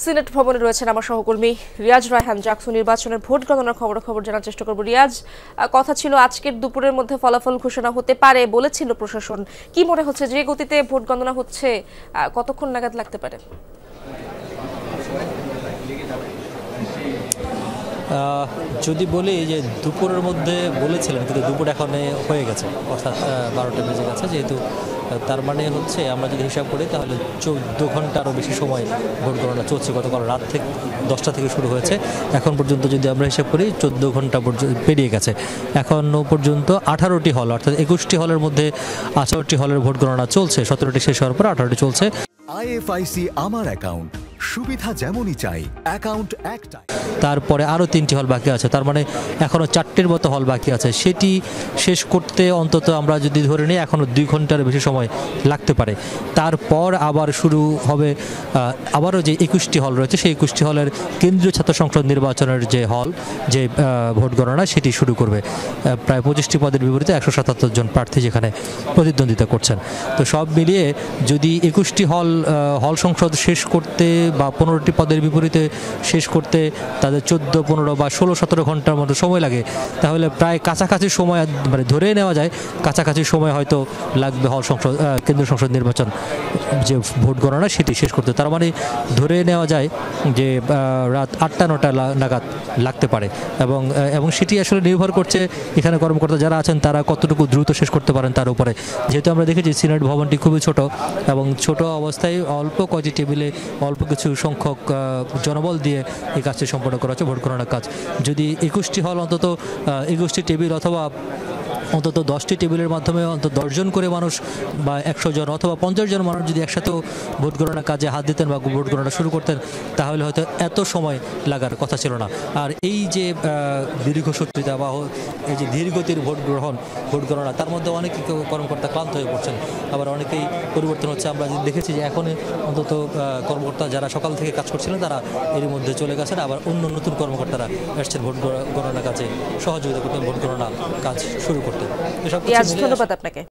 Senate ভবনে রয়েছেন আমার সহকর্মী রিয়াজ রায়হান। জাকসু নির্বাচনের ভোট গণনার খবর জানার চেষ্টা করব। রিয়াজ, কথা ছিল আজকের দুপুরের মধ্যে ফলাফল ঘোষণা হতে পারে বলেছিল প্রশাসন। কি মনে হচ্ছে যে গতিতে ভোট গণনা হচ্ছে, কতক্ষণ নাগাদ লাগতে পারে? যদি বলি যে দুপুরের মধ্যে বলেছিলেন, কিন্তু দুপুর এখন হয়ে গেছে, অর্থাৎ 12টা বেজে গেছে। যেহেতু তার মানে হচ্ছে আমরা যদি হিসাব করি তাহলে 14 ঘন্টারও বেশি সময় ভোট গণনা চলছে। গতকাল রাত থেকে 10টা থেকে শুরু হয়েছে, এখন পর্যন্ত যদি আমরা হিসাব করি 14 ঘন্টা পেরিয়ে গেছে। এখনও পর্যন্ত 18টি হল, অর্থাৎ 21টি হলের মধ্যে 18টি হলের ভোট গণনা চলছে। 17টি শেষ হওয়ার পর 18টি চলছে। আইএফআইসি আমার অ্যাকাউন্ট, সুবিধা যেমনই চাই, অ্যাকাউন্ট একটাই। তারপরে আরও 3টি হল বাকি আছে, তার মানে এখনও 4টির মতো হল বাকি আছে। সেটি শেষ করতে অন্তত আমরা যদি ধরে নিই এখনও 2 ঘন্টার বেশি সময় লাগতে পারে। তারপর আবার শুরু হবে আবারও যে 21টি হল রয়েছে, সেই 21টি হলের কেন্দ্রীয় ছাত্র সংসদ নির্বাচনের যে হল, যে ভোট গণনা সেটি শুরু করবে। প্রায় 25টি পদের বিপরীতে 177 জন প্রার্থী যেখানে প্রতিদ্বন্দ্বিতা করছেন। তো সব মিলিয়ে যদি 21টি হল সংসদ শেষ করতে বা 15টি পদের বিপরীতে শেষ করতে তাদের 14, 15 বা 16, 17 ঘন্টার মতো সময় লাগে, তাহলে প্রায় কাছাকাছি সময়, মানে ধরে নেওয়া যায় কাছাকাছি সময় হয়তো লাগবে কেন্দ্রীয় সংসদ নির্বাচন যে ভোট গণনা সেটি শেষ করতে। তার মানে ধরে নেওয়া যায় যে রাত 8টা 9টা নাগাদ লাগতে পারে। এবং সেটি আসলে নির্ভর করছে এখানে কর্মকর্তা যারা আছেন তারা কতটুকু দ্রুত শেষ করতে পারেন তার উপরে। যেহেতু আমরা দেখেছি সিনেট ভবনটি খুবই ছোট, এবং ছোট অবস্থায় অল্প কয়টি টেবিলে অল্প কিছু সংখ্যক জনবল দিয়ে এই কাজটি সম্পন্ন করা হচ্ছে, ভোট গণনার কাজ। যদি 21টি হল অন্তত 21টি টেবিল অথবা অন্তত 10টি টেবিলের মাধ্যমে অন্তত 10 জন করে মানুষ বা 100 জন অথবা 50 জন মানুষ যদি একসাথেও ভোট গণনার কাজে হাত দিতেন বা ভোট গণনা শুরু করতেন, তাহলে হয়তো এত সময় লাগার কথা ছিল না। আর এই যে দীর্ঘসূত্রিতা বা এই যে ধীরগতির ভোট গণনা, তার মধ্যে অনেক কর্মকর্তা ক্লান্ত হয়ে পড়ছেন, আবার অনেকেই পরিবর্তন হচ্ছে। আমরা দেখেছি যে এখন অন্তত কর্মকর্তা যারা সকাল থেকে কাজ করছিলেন তারা এর মধ্যে চলে গেছেন, আবার অন্য নতুন কর্মকর্তারা এসছেন ভোট গণনা কাজে সহযোগিতা করতেন, ভোট গণনা কাজ শুরু করতে। ধন্যবাদ আপনাকে।